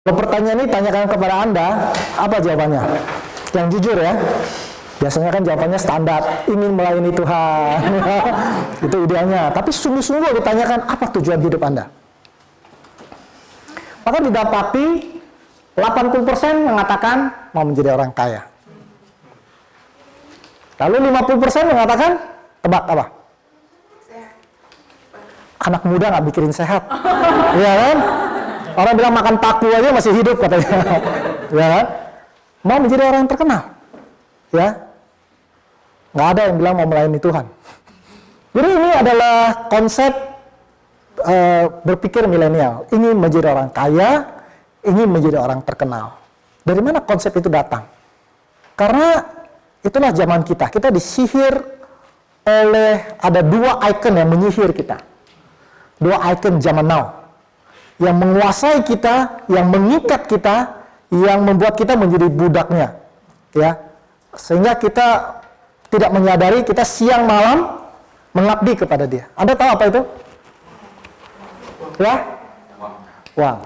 Kalau pertanyaan ini tanyakan kepada Anda, apa jawabannya? Yang jujur ya. Biasanya kan jawabannya standar, ingin melayani Tuhan. Itu idealnya. Tapi sungguh-sungguh ditanyakan, apa tujuan hidup Anda? Maka didapati 80% mengatakan mau menjadi orang kaya. Lalu 50% mengatakan, tebak apa? Anak muda nggak mikirin sehat. Iya kan? Orang bilang makan paku aja masih hidup katanya. Ya kan? Mau menjadi orang terkenal. Ya. Nggak ada yang bilang mau melayani Tuhan. Jadi ini adalah konsep berpikir milenial. Ingin menjadi orang kaya, ingin menjadi orang terkenal. Dari mana konsep itu datang? Karena itulah zaman kita. Kita disihir oleh ada dua icon yang menyihir kita. Dua icon zaman now. Yang menguasai kita, yang mengikat kita, yang membuat kita menjadi budaknya. Ya. Sehingga kita tidak menyadari kita siang malam mengabdi kepada dia. Anda tahu apa itu? Ya? Uang.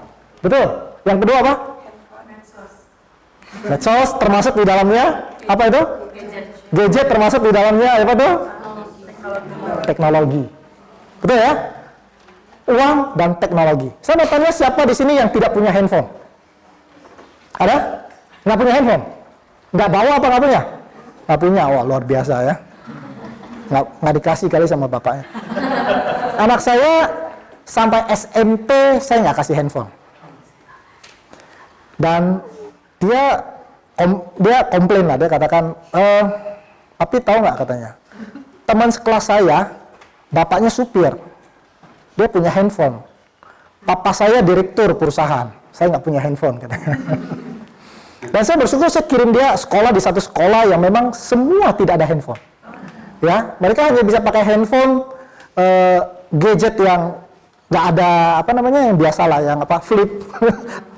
Betul. Yang kedua apa? Medsos termasuk di dalamnya. Apa itu? Gadget termasuk di dalamnya. Apa itu? Teknologi. Betul ya? Uang dan teknologi. Saya mau tanya siapa di sini yang tidak punya handphone? Ada? Nggak punya handphone? Nggak bawa apa nggak punya? Nggak punya. Wah, luar biasa ya. Nggak dikasih kali sama bapaknya. Anak saya sampai SMP saya nggak kasih handphone. Dan dia komplain lah, dia katakan, tapi tahu nggak katanya, teman sekelas saya, bapaknya supir, dia punya handphone. Papa saya direktur perusahaan, saya nggak punya handphone katanya. Dan saya bersyukur saya kirim dia sekolah di satu sekolah yang memang semua tidak ada handphone. Ya, mereka hanya bisa pakai handphone, gadget yang nggak ada apa namanya yang biasa lah, yang apa flip,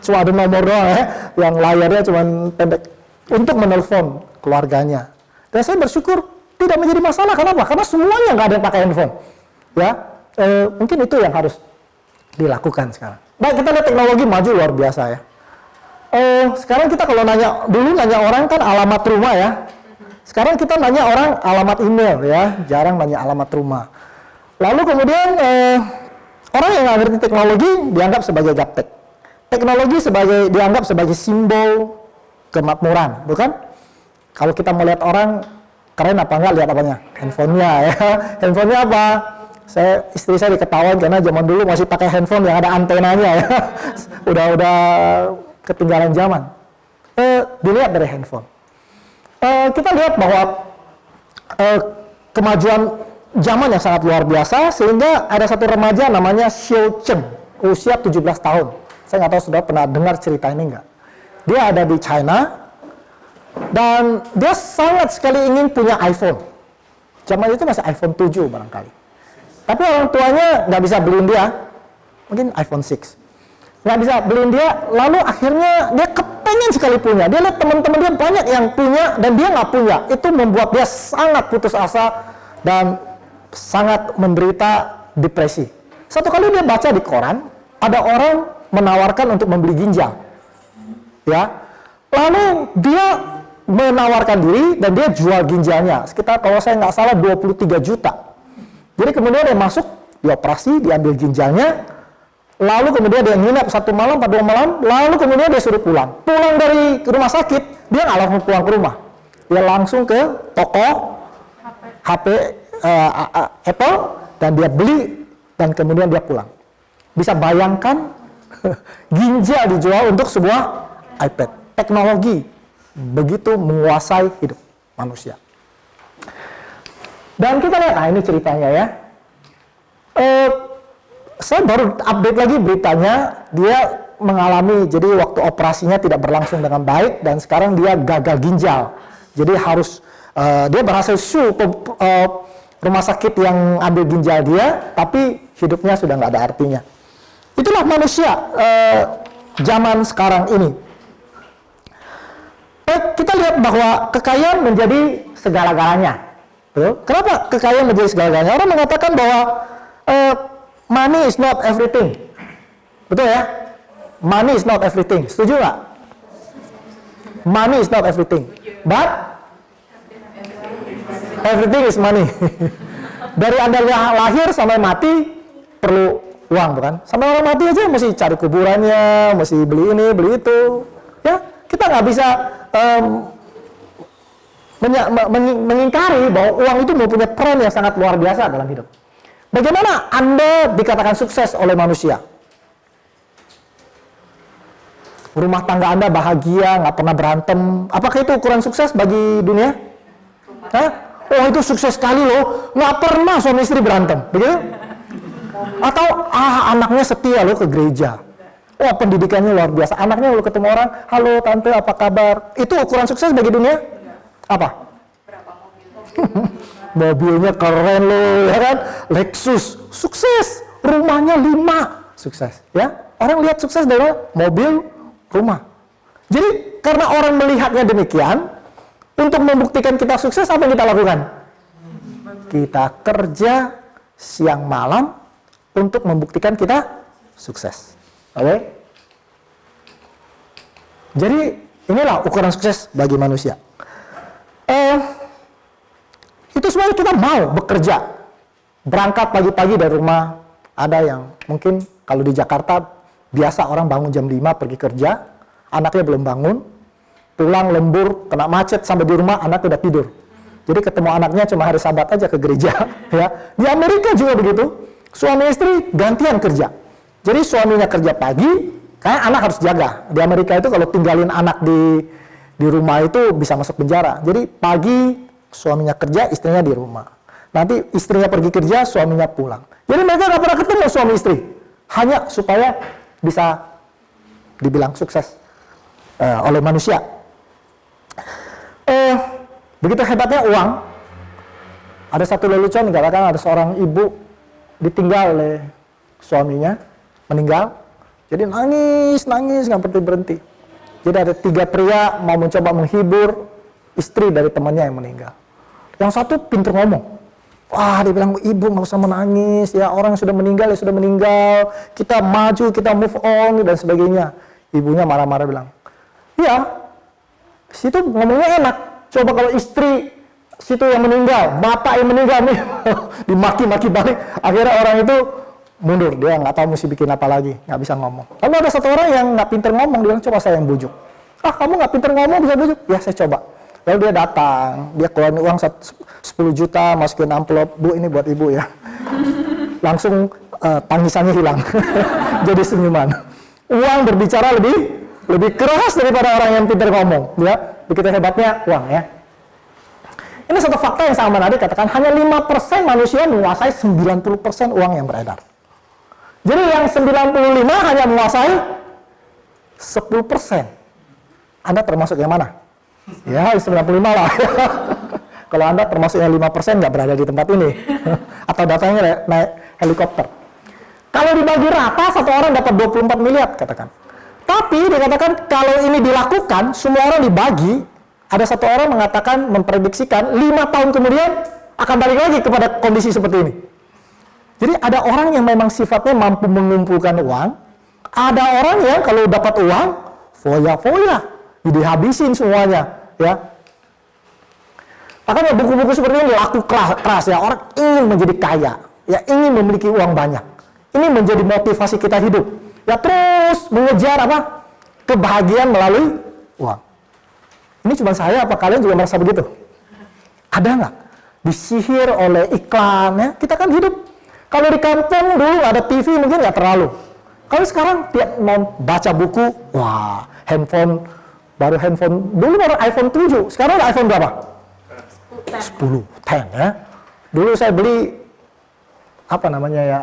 cuma ada nomor doang ya, yang layarnya cuma pendek untuk menelpon keluarganya. Dan saya bersyukur tidak menjadi masalah. Kenapa? Karena semuanya nggak ada yang pakai handphone. Ya, mungkin itu yang harus dilakukan sekarang. Baik, kita lihat teknologi maju luar biasa ya. Sekarang kita kalau dulu nanya orang kan alamat rumah ya. Sekarang kita nanya orang alamat email ya, jarang nanya alamat rumah. Lalu kemudian orang yang nggak ngerti teknologi dianggap sebagai gaptek. Teknologi dianggap sebagai simbol kemakmuran, bukan? Kalau kita melihat orang keren apa enggak, lihat apanya? Handphonenya ya. Handphonenya apa? Istri saya diketawain karena zaman dulu masih pakai handphone yang ada antenanya ya. udah ketinggalan zaman. Dilihat dari handphone. Kita lihat bahwa kemajuan zaman yang sangat luar biasa, sehingga ada satu remaja namanya Xiao Chen, usia 17 tahun. Saya nggak tahu saudara pernah dengar cerita ini nggak? Dia ada di China, dan dia sangat sekali ingin punya iPhone. Zaman itu masih iPhone 7 barangkali. Tapi orang tuanya nggak bisa beliin dia, mungkin iPhone 6. Nggak bisa beliin dia, lalu akhirnya dia kepengen sekali punya. Dia lihat teman-teman dia banyak yang punya, dan dia nggak punya. Itu membuat dia sangat putus asa, dan sangat menderita depresi. Satu kali dia baca di koran, ada orang menawarkan untuk membeli ginjal. Ya, lalu dia menawarkan diri dan dia jual ginjalnya. Sekitar kalau saya nggak salah 23 juta. Jadi kemudian dia masuk, dioperasi, diambil ginjalnya, lalu kemudian dia nginap 1 malam, 2 malam, lalu kemudian dia suruh pulang. Pulang dari rumah sakit, dia nggak langsung pulang ke rumah. Dia langsung ke toko HP Apple dan dia beli dan kemudian dia pulang. Bisa bayangkan ginjal dijual untuk sebuah iPad. Teknologi begitu menguasai hidup manusia. Dan kita lihat, nah ini ceritanya ya. Saya baru update lagi beritanya, dia mengalami, jadi waktu operasinya tidak berlangsung dengan baik dan sekarang dia gagal ginjal. Jadi harus dia berhasil sue rumah sakit yang ambil ginjal dia, tapi hidupnya sudah nggak ada artinya. Itulah manusia zaman sekarang ini. Kita lihat bahwa kekayaan menjadi segala-galanya. Kenapa kekayaan menjadi segala-galanya? Orang mengatakan bahwa money is not everything. Betul ya? money is not everything. Setuju nggak? Money is not everything, but everything is money. Dari Anda lahir sampai mati perlu uang, bukan? Sampai orang mati aja mesti cari kuburannya, mesti beli ini, beli itu. Ya, kita nggak bisa mengingkari bahwa uang itu mempunyai peran yang sangat luar biasa dalam hidup. Bagaimana Anda dikatakan sukses oleh manusia? Rumah tangga Anda bahagia, nggak pernah berantem. Apakah itu ukuran sukses bagi dunia? Hah? Oh, itu sukses sekali loh, nggak pernah suami istri berantem, begitu? Atau anaknya setia loh ke gereja. Wah, pendidikannya luar biasa. Anaknya kalau ketemu orang, halo tante, apa kabar? Itu ukuran sukses bagi dunia? Apa? Mobilnya keren loh, ya kan? Lexus, sukses. Rumahnya 5, sukses. Ya, orang lihat sukses dari mobil, rumah. Jadi karena orang melihatnya demikian, untuk membuktikan kita sukses, apa yang kita lakukan? Kita kerja siang malam untuk membuktikan kita sukses. Oke? Jadi inilah ukuran sukses bagi manusia. Itu sebenarnya kita mau bekerja, berangkat pagi-pagi dari rumah. Ada yang mungkin kalau di Jakarta biasa orang bangun jam 5 pergi kerja, anaknya belum bangun, pulang lembur, kena macet sampai di rumah anak udah tidur. Jadi ketemu anaknya cuma hari Sabat aja ke gereja. Ya, di Amerika juga begitu. Suami istri gantian kerja. Jadi suaminya kerja pagi, kayak anak harus jaga. Di Amerika itu kalau tinggalin anak di rumah itu bisa masuk penjara. Jadi pagi suaminya kerja, istrinya di rumah. Nanti istrinya pergi kerja, suaminya pulang. Jadi mereka nggak pernah ketemu suami istri. Hanya supaya bisa dibilang sukses oleh manusia. Begitu hebatnya uang. Ada satu lelucon dikatakan ada seorang ibu ditinggal oleh suaminya, meninggal. Jadi nangis nggak berhenti. Jadi ada 3 pria mau mencoba menghibur istri dari temannya yang meninggal. Yang satu pintar ngomong. Wah, dia bilang, ibu nggak usah menangis, ya orang yang sudah meninggal ya sudah meninggal. Kita maju, kita move on dan sebagainya. Ibunya marah-marah bilang, iya, situ ngomongnya enak. Coba kalau istri situ yang meninggal, bapak yang meninggal nih, dimaki-maki balik. Akhirnya orang itu mundur, dia nggak tahu mesti bikin apa lagi, nggak bisa ngomong. Lalu ada satu orang yang nggak pinter ngomong, dia bilang, coba saya yang bujuk. Ah, kamu nggak pinter ngomong, bisa bujuk? Ya, saya coba. Lalu dia datang, dia keluarin uang 10 juta, masukin amplop, bu ini buat ibu ya. Langsung tangisannya hilang, jadi senyuman. Uang berbicara lebih keras daripada orang yang pintar ngomong, ya. Begitu hebatnya uang, ya. Ini satu fakta yang sangat menarik, katakan hanya 5% manusia menguasai 90% uang yang beredar. Jadi yang 95 hanya menguasai 10%. Anda termasuk yang mana? Ya, 95 lah. Kalau Anda termasuk yang 5% nggak berada di tempat ini. Atau datangnya naik helikopter. Kalau dibagi rata, satu orang dapat 24 miliar, katakan. Tapi dikatakan kalau ini dilakukan, semua orang dibagi, ada satu orang mengatakan, memprediksikan 5 tahun kemudian akan balik lagi kepada kondisi seperti ini. Jadi ada orang yang memang sifatnya mampu mengumpulkan uang, ada orang yang kalau dapat uang, foya-foya, dihabisin semuanya, ya. Makanya buku-buku seperti ini laku keras, ya. Orang ingin menjadi kaya, ya, ingin memiliki uang banyak. Ini menjadi motivasi kita hidup. Ya, terus mengejar apa? Kebahagiaan melalui uang. Ini cuma saya apa kalian juga merasa begitu? Ada nggak? Disihir oleh iklan, ya? Kita kan hidup. Kalau di kampung dulu ada TV mungkin nggak terlalu. Kalau sekarang tiap mau baca buku, wah, handphone, dulu baru iPhone 7, sekarang ada iPhone berapa? 10, 10 ya. Dulu saya beli apa namanya ya,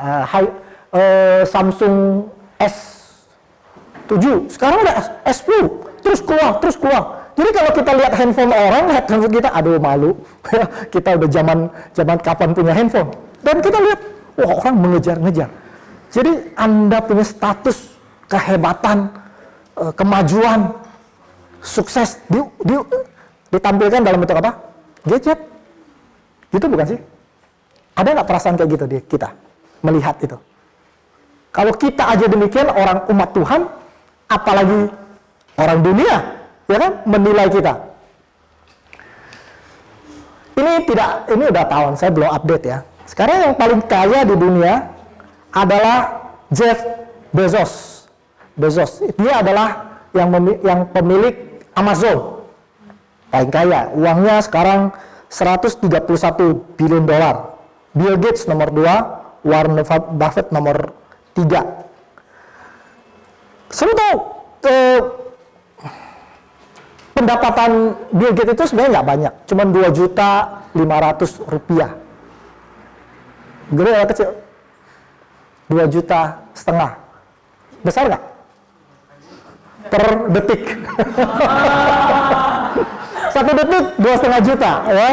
Samsung S7, sekarang ada S10, terus keluar. Jadi kalau kita lihat handphone orang, lihat handphone kita, aduh malu. Kita udah zaman kapan punya handphone. Dan kita lihat, wah, orang mengejar-ngejar. Jadi Anda punya status, kehebatan, kemajuan, sukses ditampilkan dalam bentuk apa? Gadget. Gitu bukan sih? Ada nggak perasaan kayak gitu di kita melihat itu? Kalau kita aja demikian, orang umat Tuhan, apalagi orang dunia, ya kan, menilai kita. Ini udah tahun, saya belum update ya. Sekarang yang paling kaya di dunia adalah Jeff Bezos. Dia adalah yang pemilik Amazon. Paling kaya, uangnya sekarang 131 billion dolar. Bill Gates nomor 2, Warren Buffett nomor 3. Saya tahu pendapatan Bill Gates itu sebenarnya nggak banyak, cuma 2.500.000 rupiah. Gede atau kecil? 2,5 juta. Besar nggak? Per detik. 1 detik 2,5 juta, ya.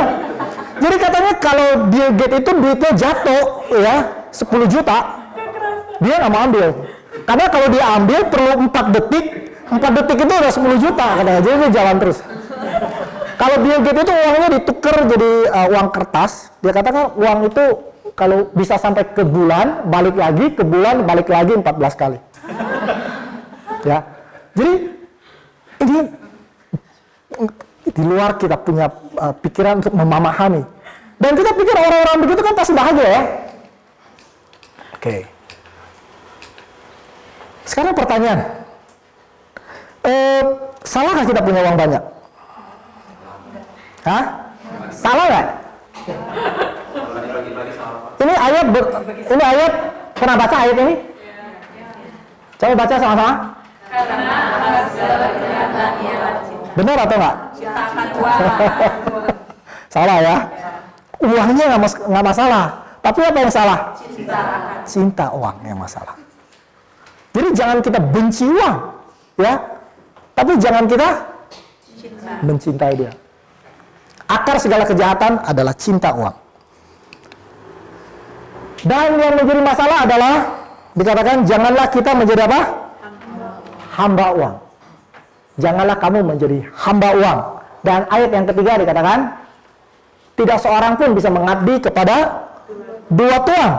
Jadi katanya kalau Bill Gates itu duitnya jatuh, ya, 10 juta, dia nggak mau ambil. Karena kalau dia ambil perlu 4 detik itu udah 10 juta katanya, jadi dia jalan terus. Kalau Bill Gates itu uangnya ditukar jadi uang kertas, dia katakan uang itu kalau bisa sampai ke bulan, balik lagi, ke bulan, balik lagi 14 kali. Ya, jadi ini di luar kita punya pikiran untuk memahami. Dan kita pikir orang-orang begitu kan pasti bahagia ya. Oke. Sekarang pertanyaan, salahkah kita punya uang banyak? Hah? Salah nggak? Ini ayat pernah baca ayat ini? Coba baca sama-sama. Benar atau enggak? Salah ya. Uangnya nggak masalah, tapi apa yang salah? Cinta uang yang masalah. Jadi jangan kita benci uang, ya. Tapi jangan kita mencintai dia. Akar segala kejahatan adalah cinta uang. Dan yang menjadi masalah adalah dikatakan janganlah kita menjadi apa? Hamba uang. Janganlah kamu menjadi hamba uang. Dan ayat yang ketiga dikatakan tidak seorang pun bisa mengabdi kepada dua tuan.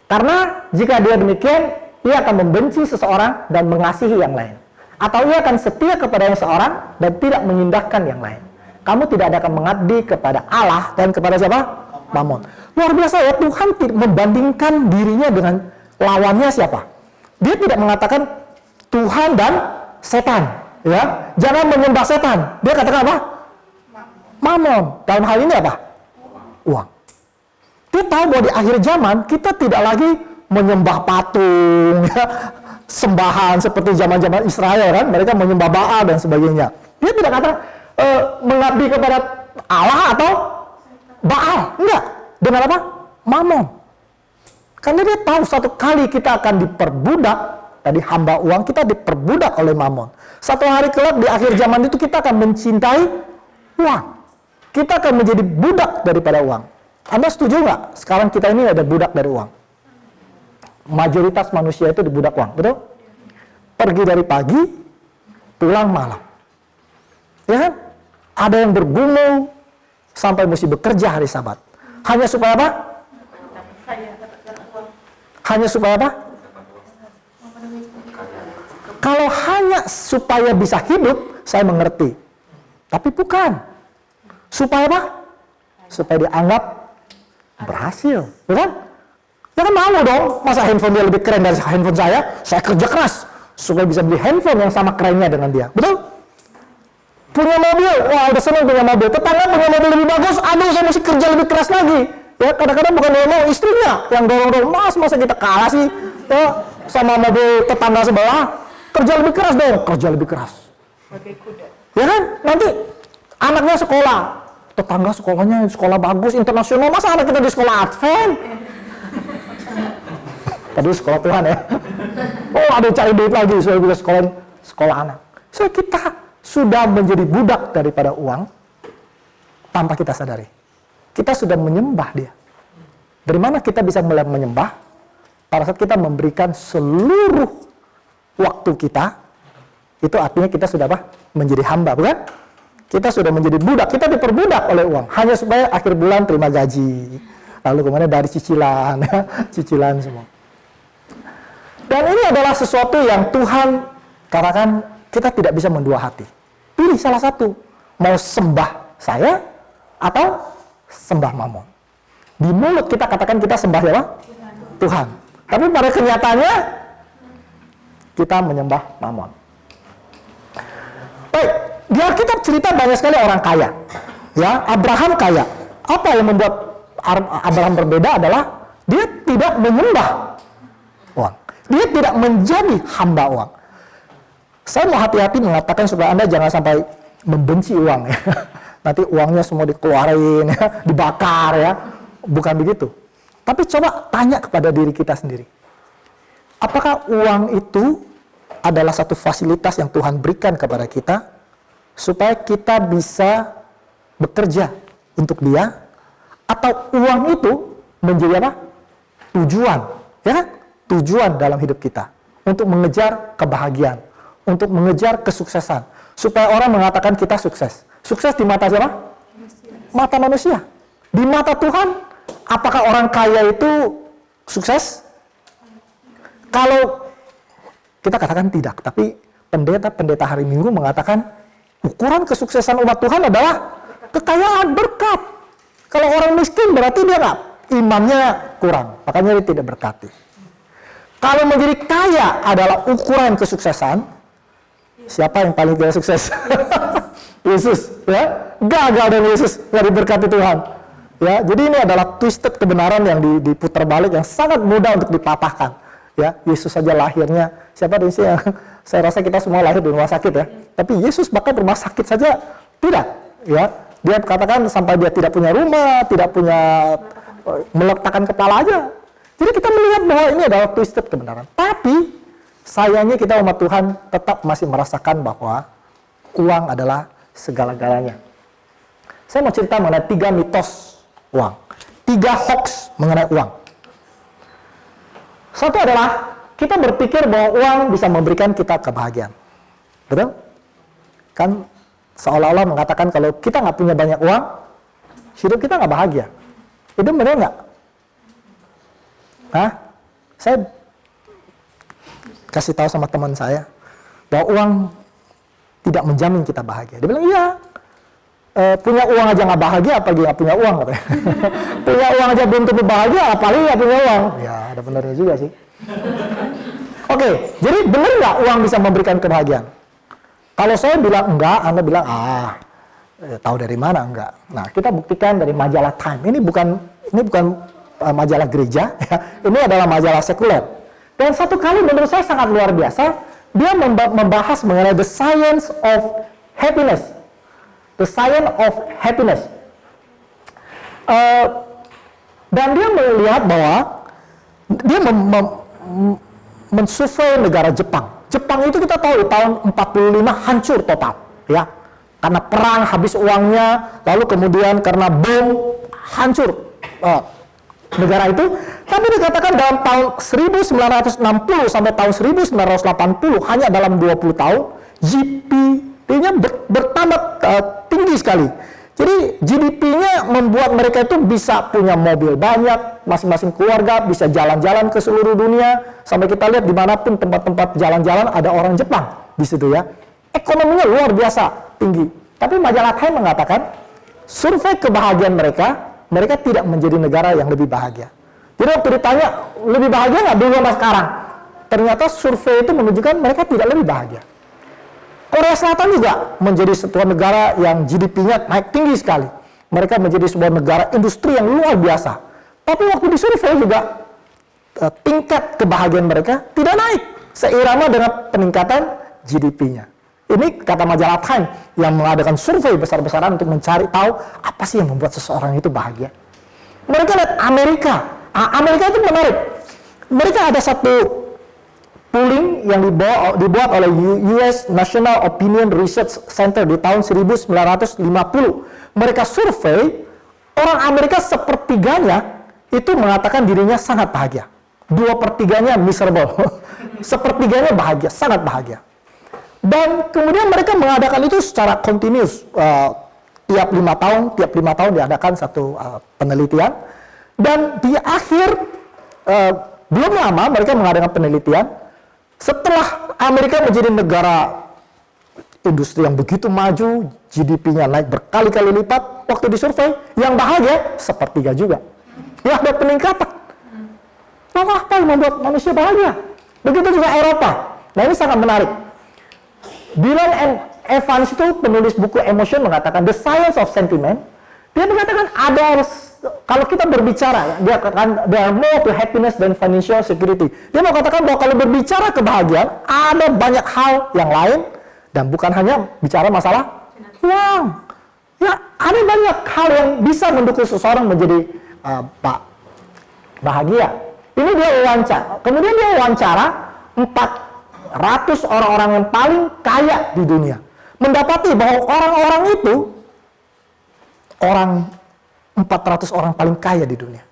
Karena jika dia demikian, ia akan membenci seseorang dan mengasihi yang lain. Atau ia akan setia kepada yang seorang dan tidak mengindahkan yang lain. Kamu tidak akan mengabdi kepada Allah dan kepada siapa? Mammon. Luar biasa ya, Tuhan membandingkan dirinya dengan lawannya siapa? Dia tidak mengatakan Tuhan dan setan, ya. Jangan menyembah setan. Dia katakan apa? Mammon. Dalam hal ini apa? Uang. Dia tahu bahwa di akhir zaman kita tidak lagi menyembah patung, ya, sembahan seperti zaman-zaman Israel kan, mereka menyembah Baal dan sebagainya. Dia tidak kata mengabdi kepada Allah atau Baal, enggak. Dengan apa? Mammon. Karena dia tahu satu kali kita akan diperbudak, tadi hamba uang, kita diperbudak oleh Mammon. Satu hari kelak di akhir zaman itu kita akan mencintai uang. Kita akan menjadi budak daripada uang. Anda setuju nggak? Sekarang kita ini ada budak dari uang. Mayoritas manusia itu dibudak uang, betul? Pergi dari pagi, pulang malam. Ya kan? Ada yang bergumul sampai mesti bekerja hari Sabat. Hanya supaya apa? Hanya supaya apa? Kalau hanya supaya bisa hidup, saya mengerti. Tapi bukan. Supaya apa? Supaya dianggap berhasil, betul? Ya kan malu dong, masa handphone dia lebih keren dari handphone saya kerja keras supaya bisa beli handphone yang sama kerennya dengan dia, betul? Punya mobil, wah udah senang punya mobil, tetangga punya mobil lebih bagus, aduh saya mesti kerja lebih keras lagi. Ya kadang-kadang bukan dia mau, istrinya yang dorong-dorong, masa kita kalah sih ya, sama mobil tetangga sebelah, kerja lebih keras dong, kerja lebih keras. Ya kan, nanti anaknya sekolah, tetangga sekolahnya sekolah bagus, internasional, masa anak kita di sekolah Advent? Tadi sekolah Tuhan ya. Oh ada cari duit lagi supaya bisa sekolah anak. So kita sudah menjadi budak daripada uang tanpa kita sadari. Kita sudah menyembah dia. Dari mana kita bisa mulai menyembah? Pada saat kita memberikan seluruh waktu kita, itu artinya kita sudah apa? Menjadi hamba, bukan? Kita sudah menjadi budak, kita diperbudak oleh uang. Hanya supaya akhir bulan terima gaji. Lalu kemudian dari cicilan, cicilan semua. Dan ini adalah sesuatu yang Tuhan Katakan kita tidak bisa mendua hati. Pilih salah satu. Mau sembah saya atau sembah Mamon. Di mulut kita katakan kita sembah siapa? Tuhan. Tapi pada kenyataannya kita menyembah Mamon. Baik, di Alkitab cerita banyak sekali orang kaya. Ya, Abraham kaya. Apa yang membuat Abraham berbeda adalah dia tidak menyembah uang. Dia tidak menjadi hamba uang. Saya mau hati-hati mengatakan supaya Anda jangan sampai membenci uang ya. Nanti uangnya semua dikeluarin ya, dibakar ya. Bukan begitu. Tapi coba tanya kepada diri kita sendiri. Apakah uang itu adalah satu fasilitas yang Tuhan berikan kepada kita supaya kita bisa bekerja untuk Dia, atau uang itu menjadi apa? Tujuan, ya? Tujuan dalam hidup kita untuk mengejar kebahagiaan, untuk mengejar kesuksesan, supaya orang mengatakan kita sukses. Sukses di mata siapa? Mata manusia. Di mata Tuhan, apakah orang kaya itu sukses? Kalau kita katakan tidak, tapi pendeta hari Minggu mengatakan ukuran kesuksesan umat Tuhan adalah kekayaan, berkat. Kalau orang miskin berarti dia nggak, imannya kurang, makanya dia tidak berkati. Kalau menjadi kaya adalah ukuran kesuksesan, siapa yang paling tidak sukses? Yesus, ya, gagal dan Yesus nggak diberkati Tuhan. Ya, jadi ini adalah twisted kebenaran yang diputar balik yang sangat mudah untuk dipatahkan. Ya, Yesus saja lahirnya, siapa di sini yang saya rasa kita semua lahir di rumah sakit ya. Tapi Yesus bahkan rumah sakit saja tidak, ya. Dia katakan sampai dia tidak punya rumah, tidak punya meletakkan kepala aja. Jadi kita melihat bahwa ini adalah twisted kebenaran. Tapi sayangnya kita umat Tuhan tetap masih merasakan bahwa uang adalah segala-galanya. Saya mau cerita mengenai 3 mitos uang, 3 hoax mengenai uang. Satu adalah kita berpikir bahwa uang bisa memberikan kita kebahagiaan. Betul? Kan seolah-olah mengatakan kalau kita nggak punya banyak uang, hidup kita nggak bahagia. Itu benar nggak? Hah? Saya kasih tahu sama teman saya bahwa uang tidak menjamin kita bahagia. Dia bilang, iya, punya uang aja nggak bahagia, apalagi nggak punya uang. Katanya. Punya uang aja belum tentu bahagia, apalagi nggak punya uang. Ya, ada benarnya juga sih. Oke, jadi benar nggak uang bisa memberikan kebahagiaan? Kalau saya bilang enggak, Anda bilang, tahu dari mana enggak? Nah, kita buktikan dari majalah Time. Ini bukan majalah gereja, ya. Ini adalah majalah sekuler. Dan satu kali menurut saya sangat luar biasa, dia membahas mengenai the science of happiness. The science of happiness. Dan dia melihat bahwa dia mensurvei negara Jepang. Jepang itu kita tahu tahun 45 hancur total, ya. Karena perang habis uangnya, lalu kemudian karena bom hancur negara itu. Tapi dikatakan dalam tahun 1960 sampai tahun 1980, hanya dalam 20 tahun, GDP-nya bertambah tinggi sekali. Jadi GDP-nya membuat mereka itu bisa punya mobil banyak, masing-masing keluarga bisa jalan-jalan ke seluruh dunia, sampai kita lihat dimanapun tempat-tempat jalan-jalan ada orang Jepang di situ ya. Ekonominya luar biasa tinggi. Tapi majalah Time mengatakan survei kebahagiaan mereka tidak menjadi negara yang lebih bahagia. Jadi waktu ditanya lebih bahagia nggak dulu sama sekarang, ternyata survei itu menunjukkan mereka tidak lebih bahagia. Korea Selatan juga menjadi sebuah negara yang GDP-nya naik tinggi sekali. Mereka menjadi sebuah negara industri yang luar biasa. Tapi waktu disurvei juga tingkat kebahagiaan mereka tidak naik seirama dengan peningkatan GDP-nya. Ini kata majalah Time yang mengadakan survei besar-besaran untuk mencari tahu apa sih yang membuat seseorang itu bahagia. Mereka lihat Amerika. Amerika itu menarik. Mereka ada satu polling yang dibuat oleh US National Opinion Research Center di tahun 1950. Mereka survei orang Amerika sepertiganya itu mengatakan dirinya sangat bahagia. 2/3-nya miserable. Sepertiganya bahagia, sangat bahagia. Dan kemudian mereka mengadakan itu secara continuous. Tiap 5 tahun diadakan satu penelitian. Dan di akhir belum lama mereka mengadakan penelitian. Setelah Amerika menjadi negara industri yang begitu maju, GDP-nya naik berkali-kali lipat, waktu disurvei, yang bahagia sepertiga juga. Ya ada peningkatan. Lalu apa yang membuat manusia bahagia? Begitu juga Eropa. Nah ini sangat menarik. Dylan and Evans itu penulis buku Emotion mengatakan The Science of Sentiment. Dia mengatakan ada, kalau kita berbicara, dia katakan there are more to happiness than financial security. Dia mau katakan bahwa kalau berbicara kebahagiaan, ada banyak hal yang lain dan bukan hanya bicara masalah uang. Ya, ada banyak hal yang bisa mendukung seseorang menjadi bahagia. Ini dia wawancara. Kemudian dia wawancara 400 orang-orang yang paling kaya di dunia. Mendapati bahwa orang-orang itu 400 orang paling kaya di dunia.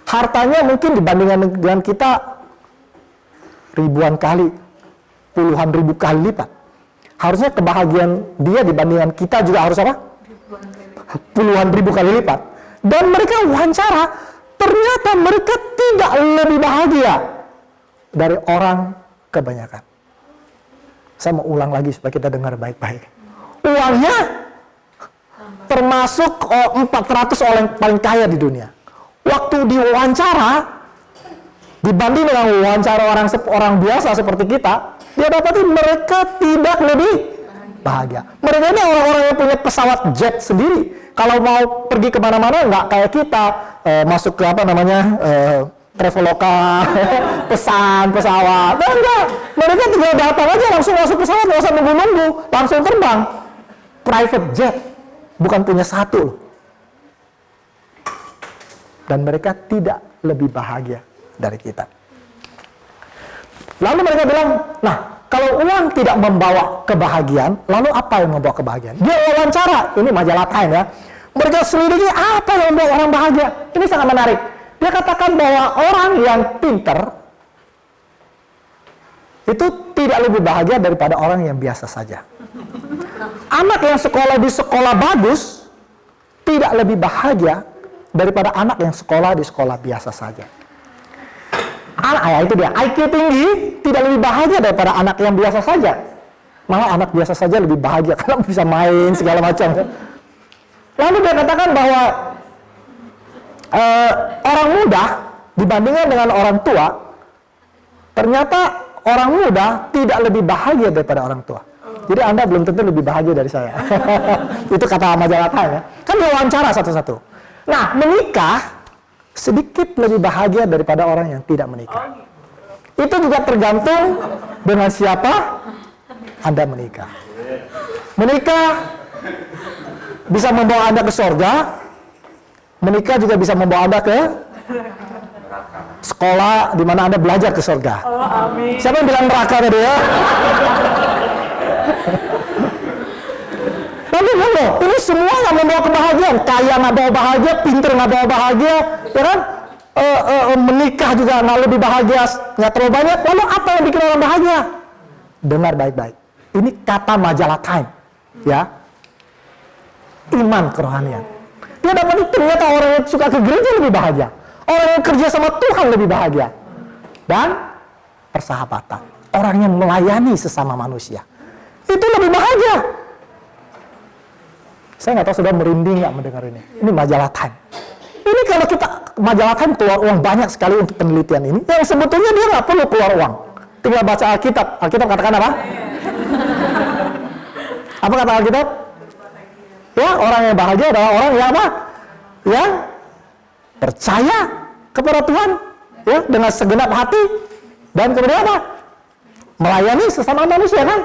Hartanya mungkin dibandingkan dengan kita ribuan kali, puluhan ribu kali lipat. Harusnya kebahagiaan dia dibandingkan kita juga harus apa? Puluhan ribu kali lipat. Dan mereka wawancara, ternyata mereka tidak lebih bahagia dari orang kebanyakan. Saya mau ulang lagi supaya kita dengar baik-baik. Uangnya termasuk 400 orang paling kaya di dunia. Waktu diwawancara, dibanding dengan wawancara orang biasa seperti kita, dia dapati mereka tidak lebih bahagia. Mereka ini orang-orang yang punya pesawat jet sendiri. Kalau mau pergi kemana-mana nggak kayak kita masuk ke Traveloka, pesan pesawat. Nah, enggak, mereka tinggal datang aja langsung masuk pesawat, nggak usah nunggu-nunggu, langsung terbang. Private jet, bukan punya satu loh. Dan mereka tidak lebih bahagia dari kita. Lalu mereka bilang, nah kalau uang tidak membawa kebahagiaan, lalu apa yang membawa kebahagiaan? Dia wawancara, ini majalah Time ya. Mereka selidiki apa yang membuat orang bahagia. Ini sangat menarik. Dia katakan bahwa orang yang pintar itu tidak lebih bahagia daripada orang yang biasa saja. Anak yang sekolah di sekolah bagus tidak lebih bahagia daripada anak yang sekolah di sekolah biasa saja. Itu dia, IQ tinggi tidak lebih bahagia daripada anak yang biasa saja. Malah anak biasa saja lebih bahagia karena bisa main segala macam. Lalu dia katakan bahwa orang muda dibandingkan dengan orang tua, ternyata orang muda tidak lebih bahagia daripada orang tua. Jadi Anda belum tentu lebih bahagia dari saya. Itu kata majalah Time ya. Kan dia wawancara satu-satu. Nah, menikah sedikit lebih bahagia daripada orang yang tidak menikah. Itu juga tergantung dengan siapa Anda menikah. Menikah bisa membawa Anda ke surga. Menikah juga bisa membawa Anda ke sekolah di mana Anda belajar ke surga. Siapa yang bilang neraka tadi ya? Tapi ini semua nggak membawa kebahagiaan. Kaya nggak bawa bahagia, pintar nggak bawa bahagia, ya kan? Menikah juga nggak lebih bahagia, nggak terlalu banyak. Lalu apa yang bikin orang bahagia? Dengar baik-baik. Ini kata majalah Time, ya. Iman kerohanian. Dia dapat ternyata orang yang suka ke gereja lebih bahagia. Orang yang kerja sama Tuhan lebih bahagia. Dan persahabatan. Orang yang melayani sesama manusia. Itu lebih bahagia. Saya nggak tahu sudah merinding nggak mendengar ini. Ini majalah Time. Ini kalau kita majalah Time keluar uang banyak sekali untuk penelitian ini. Yang sebetulnya dia nggak perlu keluar uang. Tinggal baca Alkitab. Alkitab katakan apa? Apa kata Alkitab? Ya, orang yang bahagia adalah orang yang apa? Yang percaya kepada Tuhan, ya, dengan segenap hati, dan kemudian apa? Melayani sesama manusia, kan?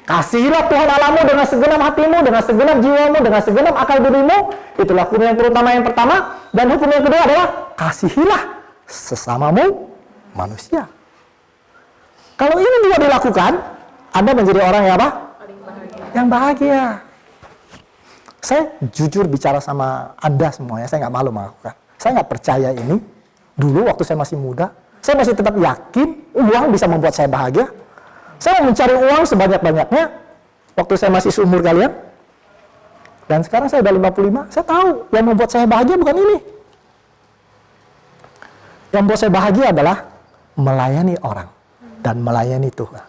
Kasihilah Tuhan Allahmu dengan segenap hatimu, dengan segenap jiwamu, dengan segenap akal budimu. Itulah hukum yang terutama yang pertama. Dan hukum yang kedua adalah kasihilah sesamamu manusia. Kalau ini juga dilakukan, Anda menjadi orang yang apa? Yang bahagia. Saya jujur bicara sama Anda semuanya, saya nggak malu melakukan. Saya nggak percaya ini. Dulu waktu saya masih muda, saya masih tetap yakin uang bisa membuat saya bahagia. Saya mencari uang sebanyak-banyaknya waktu saya masih seumur kalian. Dan sekarang saya udah 55, saya tahu yang membuat saya bahagia bukan ini. Yang membuat saya bahagia adalah melayani orang. dan melayani Tuhan.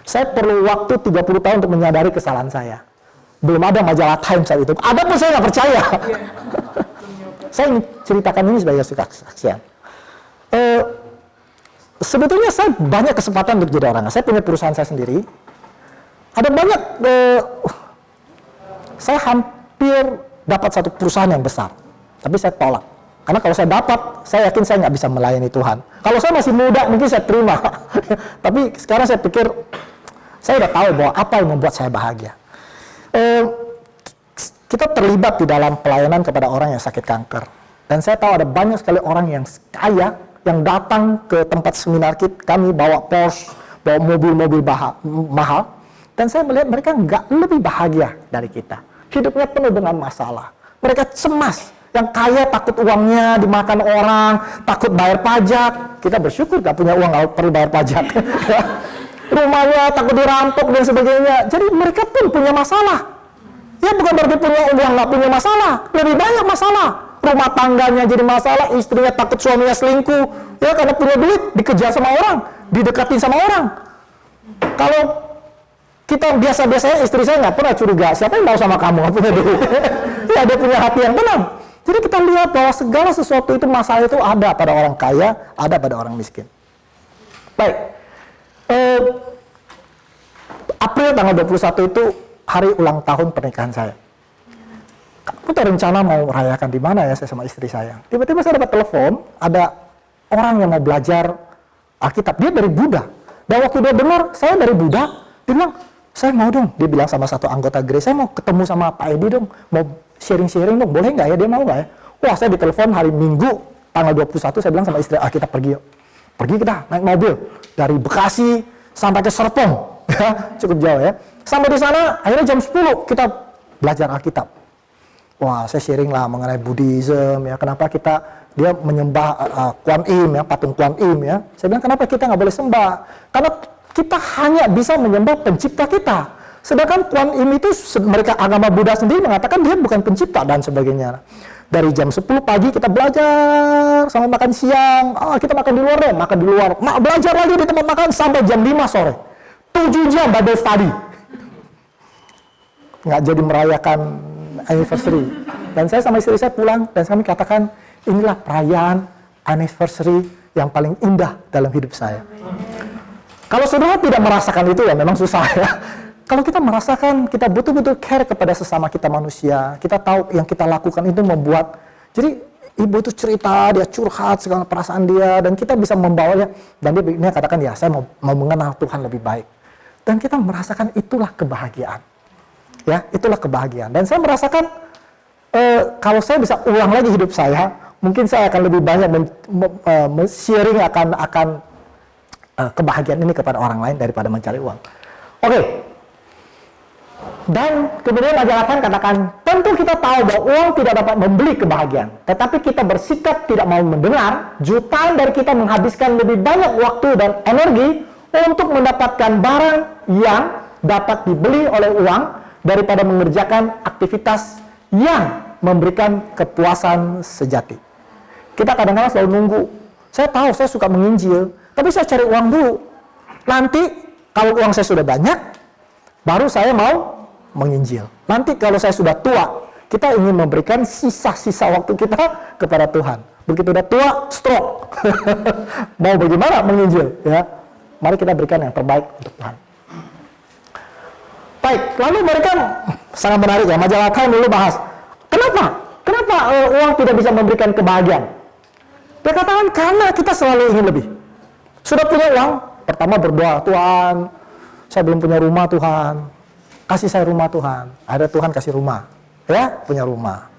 Saya perlu waktu 30 tahun untuk menyadari kesalahan saya. Belum ada majalah Time saat itu. Ada pun saya nggak percaya. Saya ingin ceritakan ini sebagai kesaksian. Sebetulnya saya banyak kesempatan untuk jadi orang. Saya punya perusahaan saya sendiri. Ada banyak, saya hampir dapat satu perusahaan yang besar. Tapi saya tolak. Karena kalau saya dapat, saya yakin saya nggak bisa melayani Tuhan. Kalau saya masih muda, mungkin saya terima. Tapi sekarang saya pikir, saya udah tahu bahwa apa yang membuat saya bahagia. Kita terlibat di dalam pelayanan kepada orang yang sakit kanker. Dan saya tahu ada banyak sekali orang yang kaya, yang datang ke tempat seminar kami bawa Porsche, bawa mobil-mobil mahal. Dan saya melihat mereka nggak lebih bahagia dari kita. Hidupnya penuh dengan masalah. Mereka cemas. Yang kaya takut uangnya dimakan orang, takut bayar pajak. Kita bersyukur nggak punya uang, nggak perlu bayar pajak. Rumahnya takut dirampok dan sebagainya. Jadi mereka pun punya masalah. Ya bukan berarti punya uang nggak punya masalah. Lebih banyak masalah. Rumah tangganya jadi masalah, istrinya takut suaminya selingkuh. Ya karena punya duit, dikejar sama orang, didekatin sama orang. Kalau kita biasa-biasanya, istri saya nggak pernah curiga, siapa yang mau sama kamu, nggak punya duit. Ya dia punya hati yang tenang. Jadi kita lihat bahwa segala sesuatu itu, masalah itu ada pada orang kaya, ada pada orang miskin. Baik. April tanggal 21 itu hari ulang tahun pernikahan saya. Aku tuh rencana mau rayakan di mana ya saya sama istri saya. Tiba-tiba saya dapat telepon, ada orang yang mau belajar Alkitab. Dia dari Buddha. Dan waktu dia dengar saya dari Buddha, dia bilang, saya mau dong. Dia bilang sama satu anggota gereja, saya mau ketemu sama Pak Edi dong. Mau sharing-sharing dong, boleh nggak ya? Dia mau nggak ya? Wah, saya ditelepon hari Minggu, tanggal 21, saya bilang sama istri, kita pergi yuk. Pergi kita, naik mobil. Dari Bekasi sampai ke Serpong. Cukup jauh ya. Sampai di sana, akhirnya jam 10, kita belajar Alkitab. Wah, saya sharing lah mengenai Buddhism, ya. Kenapa dia menyembah Kuan Im, ya, patung Kuan Im, ya. Saya bilang, kenapa kita nggak boleh sembah? Karena kita hanya bisa menyembah pencipta kita. Sedangkan Kuan Im itu, mereka agama Buddha sendiri mengatakan dia bukan pencipta dan sebagainya. Dari jam 10 pagi kita belajar sampai makan siang. Kita makan di luar deh, makan di luar. Belajar lagi di tempat makan sampai jam 5 sore. 7 jam Bible study. Nggak jadi merayakan anniversary. Dan saya sama istri saya pulang dan kami katakan, inilah perayaan anniversary yang paling indah dalam hidup saya. Kalau saudara tidak merasakan itu ya memang susah ya. Kalau kita merasakan, kita betul-betul care kepada sesama kita manusia, kita tahu yang kita lakukan itu membuat, jadi ibu itu cerita, dia curhat segala perasaan dia, dan kita bisa membawanya, dan dia katakan, ya saya mau mengenal Tuhan lebih baik. Dan kita merasakan itulah kebahagiaan. Ya, itulah kebahagiaan. Dan saya merasakan, kalau saya bisa ulang lagi hidup saya, mungkin saya akan lebih banyak sharing akan kebahagiaan ini kepada orang lain daripada mencari uang. Oke. Dan kemudian majalah Time katakan, tentu kita tahu bahwa uang tidak dapat membeli kebahagiaan. Tetapi kita bersikap tidak mau mendengar, jutaan dari kita menghabiskan lebih banyak waktu dan energi untuk mendapatkan barang yang dapat dibeli oleh uang daripada mengerjakan aktivitas yang memberikan kepuasan sejati. Kita kadang-kadang selalu nunggu. Saya tahu saya suka menginjil, tapi saya cari uang dulu. Nanti kalau uang saya sudah banyak, baru saya mau menginjil. Nanti kalau saya sudah tua, kita ingin memberikan sisa-sisa waktu kita kepada Tuhan. Begitu udah tua, stroke. Mau bagaimana menginjil? Ya, mari kita berikan yang terbaik untuk Tuhan. Baik, lalu mereka sangat menarik ya. Majalah Time dulu bahas, kenapa uang tidak bisa memberikan kebahagiaan? Dia katakan karena kita selalu ingin lebih. Sudah punya uang, pertama berdoa, Tuhan, saya belum punya rumah, Tuhan. Kasih saya rumah, Tuhan. Ada Tuhan kasih rumah. Ya, punya rumah.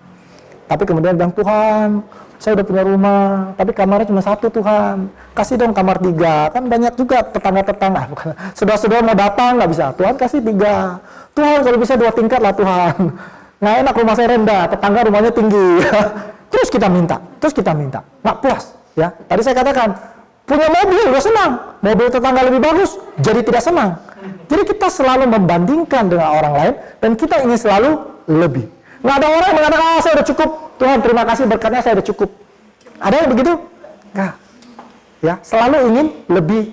Tapi kemudian bilang, Tuhan, saya udah punya rumah, tapi kamarnya cuma 1, Tuhan. Kasih dong kamar 3. Kan banyak juga tetangga-tetangga. Saudara-saudara mau datang, nggak bisa. Tuhan kasih 3. Tuhan, kalau bisa 2 tingkat lah, Tuhan. Nggak enak rumah saya rendah, tetangga rumahnya tinggi. Terus kita minta. Nggak puas. Ya, tadi saya katakan, punya mobil, udah senang. Mobil tetangga lebih bagus, jadi tidak senang. Jadi kita selalu membandingkan dengan orang lain, dan kita ingin selalu lebih. Nggak ada orang yang mengatakan, saya udah cukup. Tuhan, terima kasih berkatnya, saya udah cukup. Ada yang begitu? Nggak. Ya, selalu ingin lebih.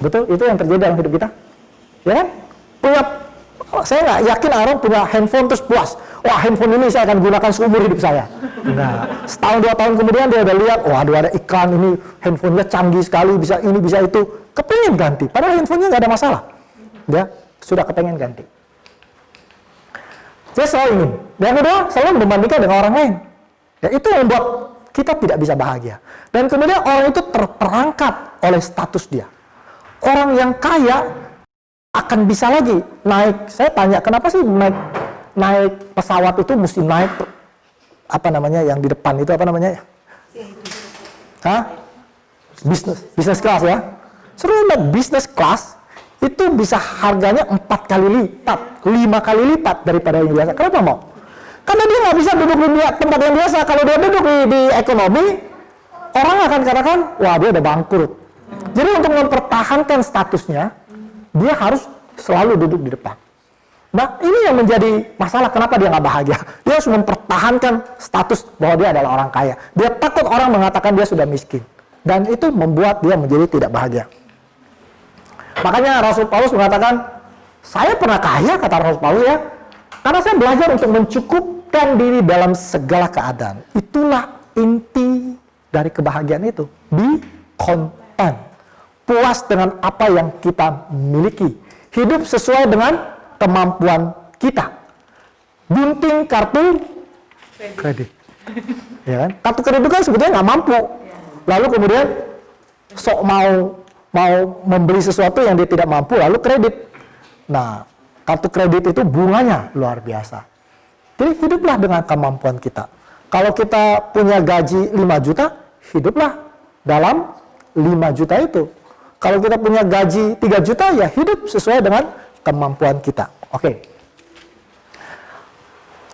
Betul? Itu yang terjadi dalam hidup kita. Ya kan? Saya nggak yakin orang punya handphone terus puas. Wah, handphone ini saya akan gunakan seumur hidup saya. Nah, setahun 2 tahun kemudian dia udah lihat, waduh ada iklan ini, handphonenya canggih sekali, bisa ini, bisa itu. Kepengen ganti, padahal handphonenya nggak ada masalah. Ya, sudah kepengen ganti. Saya selalu ingin. Yang kedua, selalu membandingkan dengan orang lain. Ya, itu yang membuat kita tidak bisa bahagia. Dan kemudian orang itu terperangkap oleh status dia. Orang yang kaya akan bisa lagi naik. Saya tanya, kenapa sih naik pesawat itu mesti naik apa namanya yang di depan itu apa namanya? Hah? Business class ya. Seru banget, business class itu bisa harganya 4 kali lipat, 5 kali lipat daripada yang biasa. Kenapa mau? Karena dia nggak bisa duduk di tempat yang biasa. Kalau dia duduk di ekonomi, orang akan katakan, wah dia udah bangkrut. Jadi untuk mempertahankan statusnya, dia harus selalu duduk di depan. Nah, ini yang menjadi masalah kenapa dia nggak bahagia. Dia harus mempertahankan status bahwa dia adalah orang kaya. Dia takut orang mengatakan dia sudah miskin. Dan itu membuat dia menjadi tidak bahagia. Makanya Rasul Paulus mengatakan, saya pernah kaya, kata Rasul Paulus ya, karena saya belajar untuk mencukupkan diri dalam segala keadaan. Itulah inti dari kebahagiaan itu. Be content. Puas dengan apa yang kita miliki. Hidup sesuai dengan kemampuan kita. Gunting kartu kredit. Ya kan? Kartu kredit itu kan sebetulnya nggak mampu. Lalu kemudian sok mau membeli sesuatu yang dia tidak mampu, lalu kredit. Nah, kartu kredit itu bunganya luar biasa. Jadi hiduplah dengan kemampuan kita. Kalau kita punya gaji 5 juta, hiduplah dalam 5 juta itu. Kalau kita punya gaji 3 juta, ya hidup sesuai dengan kemampuan kita. Oke.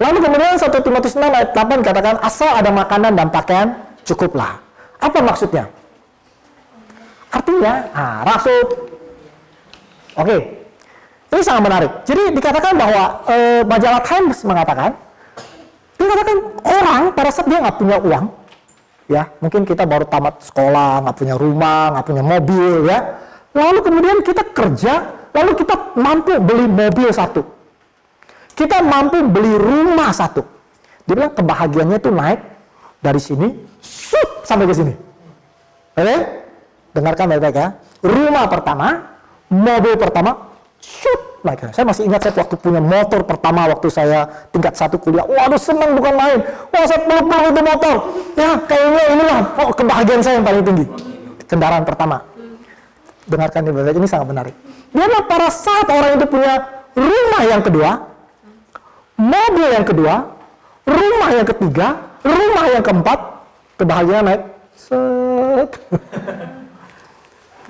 Lalu kemudian 1 Timotius 6 ayat 8 katakan, asal ada makanan dan pakaian, cukuplah. Apa maksudnya? Artinya, Oke. Ini sangat menarik. Jadi dikatakan bahwa majalah Times mengatakan, orang pada saat dia nggak punya uang, ya mungkin kita baru tamat sekolah, nggak punya rumah, nggak punya mobil, ya. Lalu kemudian kita kerja, lalu kita mampu beli mobil 1, kita mampu beli rumah 1. Dia bilang kebahagiaannya itu naik dari sini, sampai ke sini. Oke? Dengarkan baik-baik ya. Rumah pertama, mobil pertama, naik. Saya masih ingat saya waktu punya motor pertama waktu saya tingkat 1 kuliah. Waduh, senang bukan main. Wah, saya peluk-peluk itu motor. Ya, kayaknya inilah kebahagiaan saya yang paling tinggi. Kendaraan pertama. Dengarkan baik-baik, ini sangat menarik. Dia pada saat orang itu punya rumah yang kedua, mobil yang kedua, rumah yang ketiga, rumah yang keempat, kebahagiaan naik.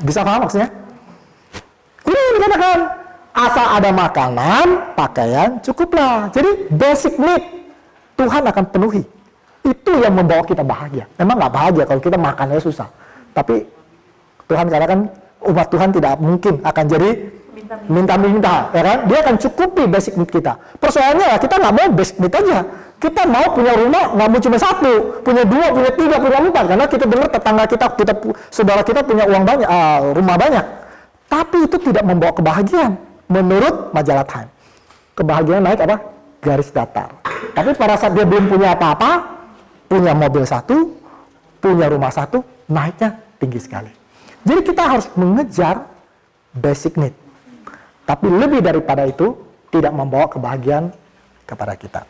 Bisa paham maksudnya? Ini dikatakan asal ada makanan, pakaian, cukuplah. Jadi basic need Tuhan akan penuhi. Itu yang membawa kita bahagia. Memang nggak bahagia kalau kita makannya susah. Tapi Tuhan katakan umat Tuhan tidak mungkin akan jadi minta-minta, ya kan? Dia akan cukupi basic need kita. Persoalannya kita nggak mau basic need aja. Kita mau punya rumah, nggak mau cuma 1, punya 2, punya 3, punya 4. Karena kita dengar tetangga kita saudara kita punya uang banyak, rumah banyak. Tapi itu tidak membawa kebahagiaan. Menurut majalah Time. Kebahagiaan naik apa? Garis datar. Tapi pada saat dia belum punya apa-apa, punya mobil 1, punya rumah 1, naiknya tinggi sekali. Jadi kita harus mengejar basic need. Tapi lebih daripada itu, tidak membawa kebahagiaan kepada kita.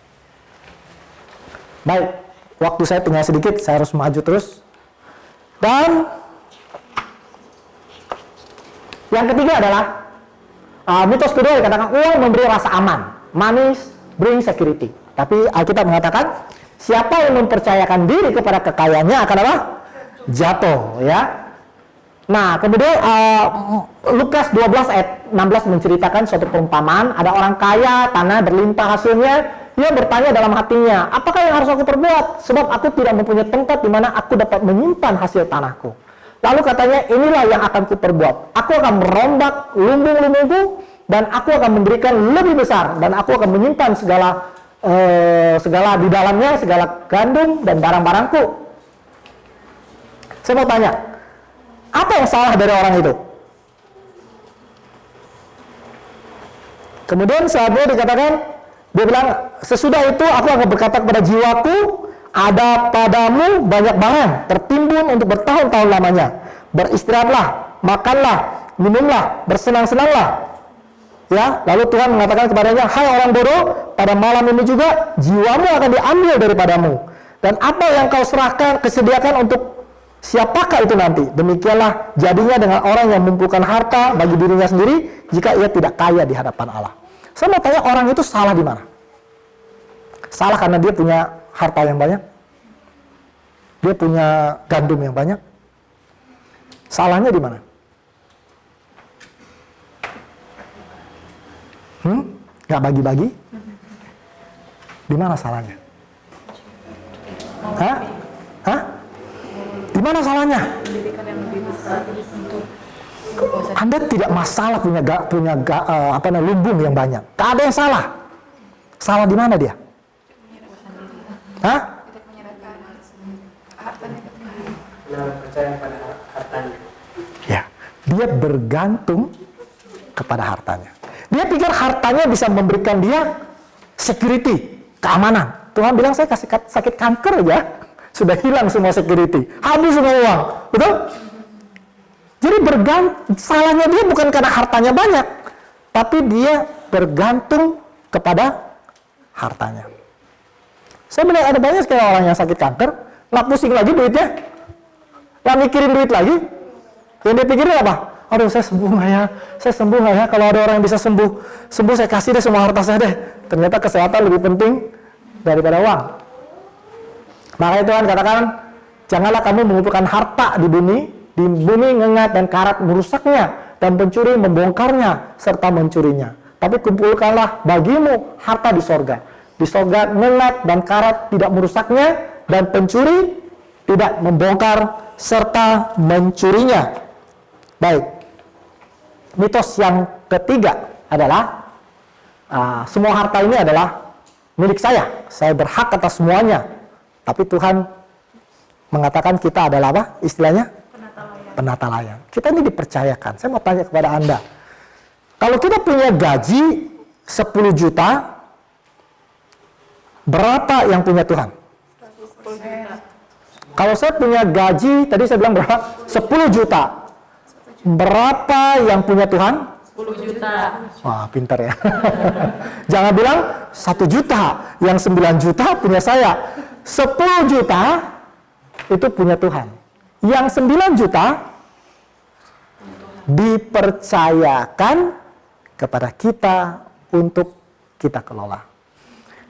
Baik, waktu saya tinggal sedikit, saya harus maju terus. Dan yang ketiga adalah mitos kedua dikatakan uang memberi rasa aman. Money bring security. Tapi Alkitab mengatakan siapa yang mempercayakan diri kepada kekayaannya akan apa? Jatuh, ya. Nah, kemudian Lukas 12 ayat 16 menceritakan suatu perumpamaan. Ada orang kaya, tanah berlimpah hasilnya. Dia bertanya dalam hatinya, apakah yang harus aku perbuat? Sebab aku tidak mempunyai tempat di mana aku dapat menyimpan hasil tanahku. Lalu katanya, inilah yang akan kuperbuat. Aku akan merombak lumbung-lumbungku dan aku akan mendirikan lebih besar dan aku akan menyimpan segala di dalamnya, segala gandum dan barang-barangku. Saya mau tanya, apa yang salah dari orang itu? Kemudian saatnya dikatakan, dia bilang, sesudah itu aku akan berkata kepada jiwaku, ada padamu banyak barang tertimbun untuk bertahun-tahun lamanya. Beristirahatlah, makanlah, minumlah, bersenang-senanglah. Ya, lalu Tuhan mengatakan kepadanya, hai orang bodoh, pada malam ini juga jiwamu akan diambil daripadamu. Dan apa yang kau serahkan, kesediakan untuk siapakah itu nanti? Demikianlah jadinya dengan orang yang mengumpulkan harta bagi dirinya sendiri, jika ia tidak kaya di hadapan Allah. Saya mau tanya, orang itu salah di mana? Salah karena dia punya harta yang banyak? Dia punya gandum yang banyak? Salahnya di mana? Nggak bagi-bagi? Di mana salahnya? Hah? Di mana salahnya? Anda tidak masalah punya lumbung yang banyak. Tak ada yang salah. Salah di mana dia? Hah? Percaya pada hartanya. Ya, dia bergantung kepada hartanya. Dia pikir hartanya bisa memberikan dia security, keamanan. Tuhan bilang, saya kasih sakit kanker ya, sudah hilang semua security, habis semua uang, betul? Jadi salahnya dia bukan karena hartanya banyak, tapi dia bergantung kepada hartanya. Saya melihat ada banyak sekali orang yang sakit kanker, nggak pusing lagi duitnya, nggak mikirin duit lagi. Yang dia pikirin apa? Aduh, saya sembuh nggak ya? Saya sembuh nggak ya? Kalau ada orang yang bisa sembuh saya kasih deh semua harta saya deh. Ternyata kesehatan lebih penting daripada uang. Makanya Tuhan katakan, janganlah kamu mengumpulkan harta di bumi ngengat dan karat merusaknya, dan pencuri membongkarnya serta mencurinya. Tapi kumpulkanlah bagimu harta di sorga. Di sorga ngengat dan karat tidak merusaknya, dan pencuri tidak membongkar serta mencurinya. Baik, mitos yang ketiga adalah semua harta ini adalah milik saya berhak atas semuanya. Tapi Tuhan mengatakan kita adalah apa istilahnya? Penata layan. Kita ini dipercayakan. Saya mau tanya kepada Anda, kalau kita punya gaji 10 juta, berapa yang punya Tuhan? 10 juta. Kalau saya punya gaji, tadi saya bilang berapa? 10 juta. Berapa yang punya Tuhan? 10 juta. Wah, pintar ya. Jangan bilang 1 juta, yang 9 juta punya saya. 10 juta itu punya Tuhan. Yang 9 juta dipercayakan kepada kita untuk kita kelola.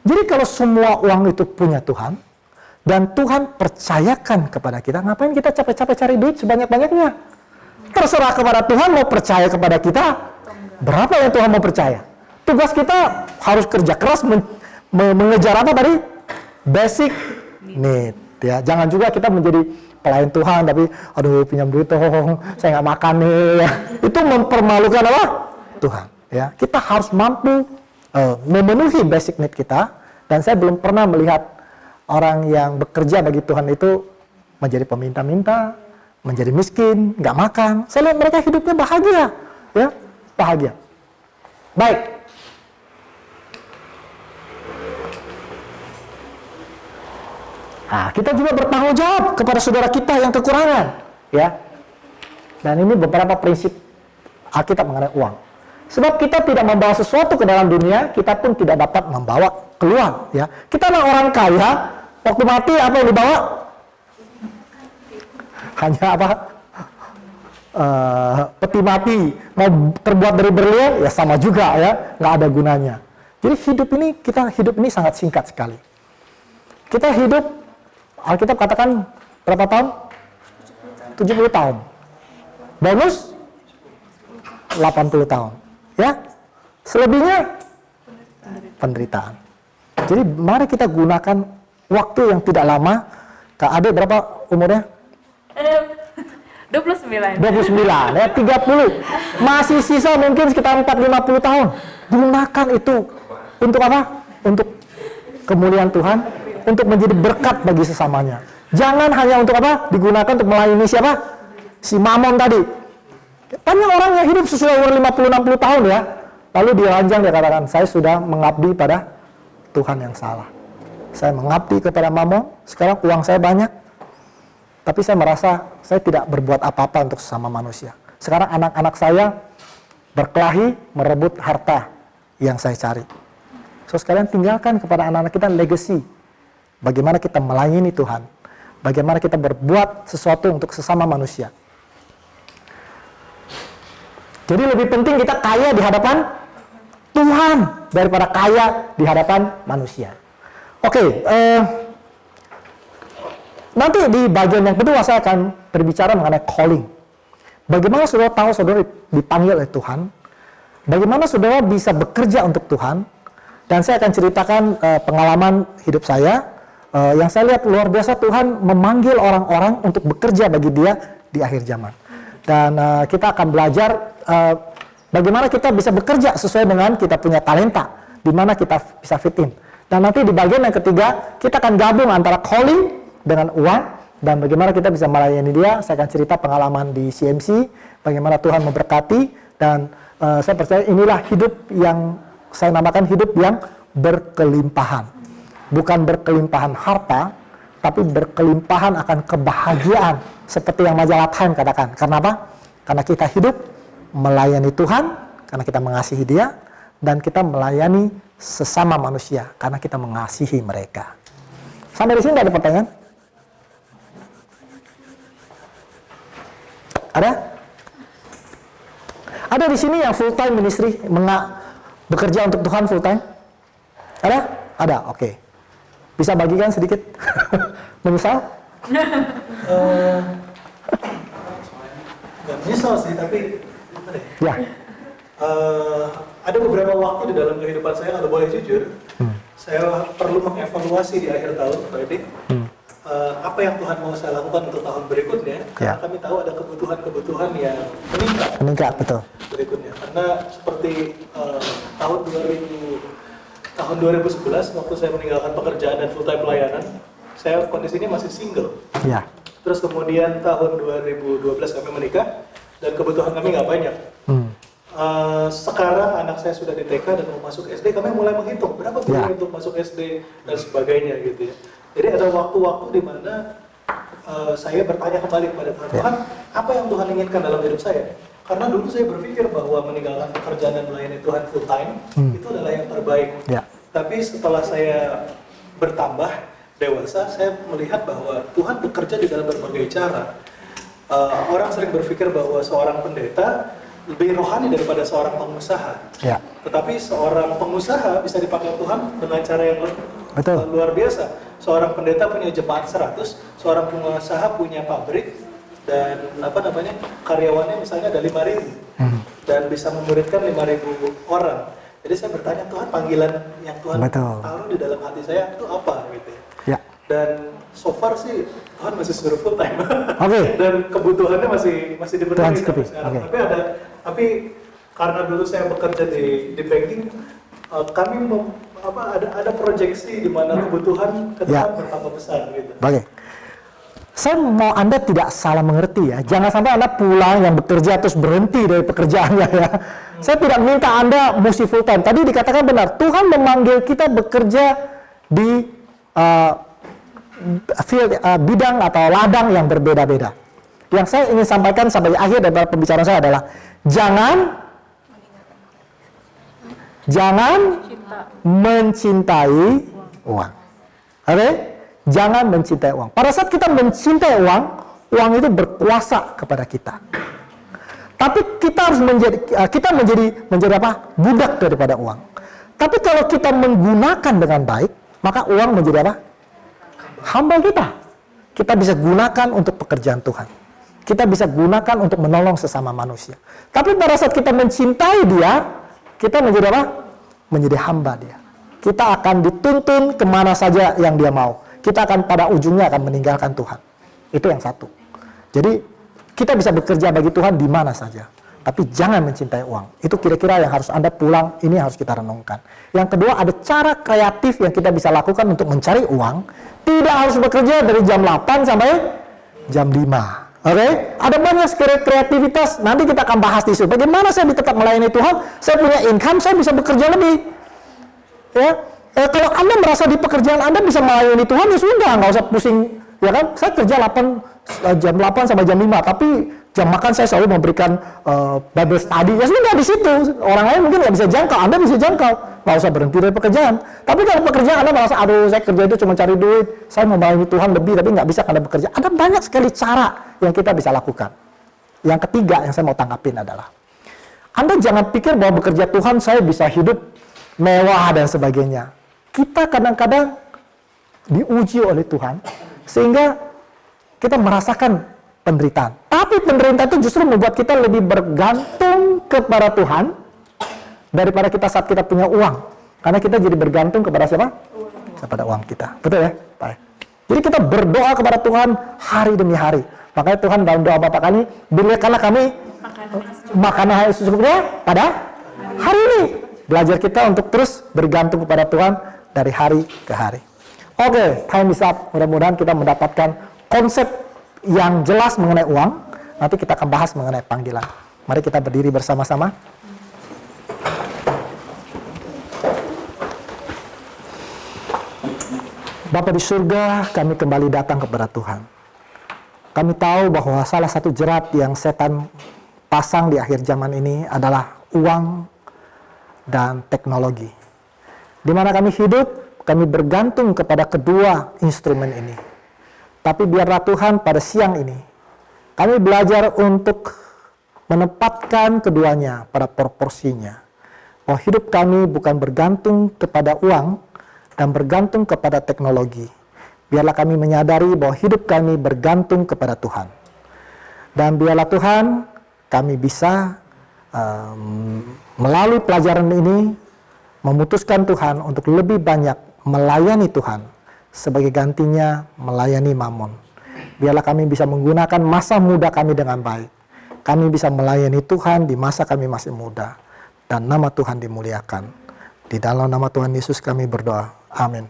Jadi kalau semua uang itu punya Tuhan, dan Tuhan percayakan kepada kita, ngapain kita capek-capek cari duit sebanyak-banyaknya? Terserah kepada Tuhan mau percaya kepada kita berapa yang Tuhan mau percaya. Tugas kita harus kerja keras mengejar apa tadi? Basic need. Ya, jangan juga kita menjadi pelayan Tuhan tapi aduh pinjam duit dong, saya nggak makan nih. Ya. Itu mempermalukan apa? Tuhan. Ya, kita harus mampu memenuhi basic need kita. Dan saya belum pernah melihat orang yang bekerja bagi Tuhan itu menjadi peminta-minta, menjadi miskin, nggak makan. Saya lihat mereka hidupnya bahagia, ya, bahagia. Baik. Nah, kita juga bertanggung jawab kepada saudara kita yang kekurangan, ya. Dan ini beberapa prinsip Alkitab mengenai uang. Sebab kita tidak membawa sesuatu ke dalam dunia, kita pun tidak dapat membawa keluar, ya. Kita adalah orang kaya, waktu mati apa yang dibawa? Hanya apa? Peti mati. Mau terbuat dari berlian, ya sama juga, ya, nggak ada gunanya. Jadi kita hidup ini sangat singkat sekali. Kita hidup, Alkitab katakan berapa tahun? 70 tahun. Bonus 80 tahun. Ya, selebihnya penderitaan. Jadi mari kita gunakan waktu yang tidak lama. Kak Ade berapa umurnya? 29. 29, ya 30. Masih sisa mungkin sekitar 40-50 tahun. Gunakan itu untuk apa? Untuk kemuliaan Tuhan, untuk menjadi berkat bagi sesamanya. Jangan hanya untuk apa? Digunakan untuk melayani siapa? Si Mamon tadi. Banyak orang yang hidup sesuai umur 50-60 tahun ya. Lalu di ranjang dia katakan, saya sudah mengabdi pada Tuhan yang salah. Saya mengabdi kepada Mamon, sekarang uang saya banyak, tapi saya merasa saya tidak berbuat apa-apa untuk sesama manusia. Sekarang anak-anak saya berkelahi merebut harta yang saya cari. So sekalian tinggalkan kepada anak-anak kita legacy. Bagaimana kita melayani Tuhan. Bagaimana kita berbuat sesuatu untuk sesama manusia. Jadi lebih penting kita kaya di hadapan Tuhan daripada kaya di hadapan manusia. Oke, nanti di bagian yang kedua saya akan berbicara mengenai calling. Bagaimana saudara tahu saudara dipanggil oleh Tuhan? Bagaimana saudara bisa bekerja untuk Tuhan? Dan saya akan ceritakan pengalaman hidup saya yang saya lihat luar biasa Tuhan memanggil orang-orang untuk bekerja bagi Dia di akhir zaman. Dan kita akan belajar bagaimana kita bisa bekerja sesuai dengan kita punya talenta, di mana kita bisa fit in. Dan nanti di bagian yang ketiga kita akan gabung antara calling dengan uang dan bagaimana kita bisa melayani Dia. Saya akan cerita pengalaman di CMC, bagaimana Tuhan memberkati dan saya percaya inilah hidup yang saya namakan hidup yang berkelimpahan. Bukan berkelimpahan harta, tapi berkelimpahan akan kebahagiaan. Seperti yang majalah Time katakan. Karena apa? Karena kita hidup melayani Tuhan, karena kita mengasihi Dia, dan kita melayani sesama manusia, karena kita mengasihi mereka. Sampai di sini ada pertanyaan? Ada? Ada di sini yang full time ministry, bekerja untuk Tuhan full time? Ada? Ada, oke. Bisa bagikan sedikit? Menyesal? Gak menyesal sih, tapi Ya. Ada beberapa waktu di dalam kehidupan saya, kalau boleh jujur, saya perlu mengevaluasi di akhir tahun, Pak Edi, apa yang Tuhan mau saya lakukan untuk tahun berikutnya. Karena kami tahu ada kebutuhan-kebutuhan yang meningkat. Meningkat, betul. Berikutnya, karena seperti tahun 2011 waktu saya meninggalkan pekerjaan dan full time pelayanan, saya kondisinya masih single. Ya. Terus kemudian tahun 2012 kami menikah dan kebutuhan kami nggak banyak. Sekarang anak saya sudah di TK dan mau masuk SD, kami mulai menghitung berapa biaya untuk masuk SD dan sebagainya gitu ya. Jadi ada waktu-waktu di mana saya bertanya kembali kepada Tuhan, Tuhan, apa yang Tuhan inginkan dalam hidup saya? Karena dulu saya berpikir bahwa meninggalkan pekerjaan dan melayani Tuhan full time itu adalah yang terbaik. Ya. Tapi setelah saya bertambah dewasa, saya melihat bahwa Tuhan bekerja di dalam berbagai cara. Orang sering berpikir bahwa seorang pendeta lebih rohani daripada seorang pengusaha. Ya. Tetapi seorang pengusaha bisa dipakai Tuhan dengan cara yang Betul. luar biasa. Seorang pendeta punya jemaat 100, seorang pengusaha punya pabrik dan karyawannya misalnya ada 5.000 dan bisa memuridkan 5.000 orang. Jadi saya bertanya, Tuhan, panggilan yang Tuhan taruh di dalam hati saya itu apa gitu ya. Ya. Dan so far sih Tuhan masih suruh full time. Oke. Dan kebutuhannya masih dipenuhi sampai sekarang. Oke. Tapi karena dulu saya bekerja di banking, kami ada proyeksi di mana kebutuhan ke depan bertambah besar gitu. Oke. Saya mau Anda tidak salah mengerti ya. Jangan sampai Anda pulang yang bekerja terus berhenti dari pekerjaannya ya. Saya tidak minta Anda mesti full time. Tadi dikatakan benar, Tuhan memanggil kita bekerja di bidang atau ladang yang berbeda-beda. Yang saya ingin sampaikan sampai akhir dari pembicaraan saya adalah jangan mencintai uang. Oke? Jangan mencintai uang. Pada saat kita mencintai uang, uang itu berkuasa kepada kita. Tapi kita harus menjadi apa? Budak daripada uang. Tapi kalau kita menggunakan dengan baik, maka uang menjadi apa? Hamba kita. Kita bisa gunakan untuk pekerjaan Tuhan. Kita bisa gunakan untuk menolong sesama manusia. Tapi pada saat kita mencintai Dia, kita menjadi apa? Menjadi hamba Dia. Kita akan dituntun kemana saja yang Dia mau. Kita akan pada ujungnya akan meninggalkan Tuhan. Itu yang satu. Jadi kita bisa bekerja bagi Tuhan di mana saja. Tapi jangan mencintai uang. Itu kira-kira yang harus Anda pulang, ini harus kita renungkan. Yang kedua, ada cara kreatif yang kita bisa lakukan untuk mencari uang. Tidak harus bekerja dari jam 8 sampai jam 5. Oke, ada banyak kreativitas. Nanti kita akan bahas di situ. Bagaimana saya tetap melayani Tuhan? Saya punya income, saya bisa bekerja lebih. Ya, kalau Anda merasa di pekerjaan Anda bisa melayani Tuhan, ya sudah, nggak usah pusing. Ya kan, saya kerja jam 8 sampai jam 5, tapi jam makan saya selalu memberikan Bible study. Ya sudah di situ. Orang lain mungkin nggak bisa jangkau, Anda bisa jangkau. Nggak usah berhenti dari pekerjaan. Tapi kalau pekerjaan Anda merasa, aduh saya kerja itu cuma cari duit, saya mau melayani Tuhan lebih, tapi nggak bisa karena bekerja. Ada banyak sekali cara yang kita bisa lakukan. Yang ketiga yang saya mau tanggapin adalah, Anda jangan pikir bahwa bekerja Tuhan saya bisa hidup mewah dan sebagainya. Kita kadang-kadang diuji oleh Tuhan, sehingga kita merasakan penderitaan. Tapi penderitaan itu justru membuat kita lebih bergantung kepada Tuhan daripada kita saat kita punya uang. Karena kita jadi bergantung kepada siapa? Kepada uang kita. Betul ya? Baik. Jadi kita berdoa kepada Tuhan hari demi hari. Makanya Tuhan dalam doa Bapa kami, berikanlah kami makanan yang secukupnya pada hari ini. Belajar kita untuk terus bergantung kepada Tuhan dari hari ke hari. Oke, time is up. Mudah-mudahan kita mendapatkan konsep yang jelas mengenai uang. Nanti kita akan bahas mengenai panggilan. Mari kita berdiri bersama-sama. Bapa di surga, kami kembali datang kepada Tuhan. Kami tahu bahwa salah satu jerat yang setan pasang di akhir zaman ini adalah uang dan teknologi. Di mana kami hidup, kami bergantung kepada kedua instrumen ini. Tapi biarlah Tuhan pada siang ini, kami belajar untuk menempatkan keduanya pada proporsinya. Bahwa hidup kami bukan bergantung kepada uang dan bergantung kepada teknologi. Biarlah kami menyadari bahwa hidup kami bergantung kepada Tuhan. Dan biarlah Tuhan, kami bisa melalui pelajaran ini memutuskan Tuhan untuk lebih banyak melayani Tuhan, sebagai gantinya melayani Mamon. Biarlah kami bisa menggunakan masa muda kami dengan baik. Kami bisa melayani Tuhan di masa kami masih muda. Dan nama Tuhan dimuliakan. Di dalam nama Tuhan Yesus kami berdoa. Amin.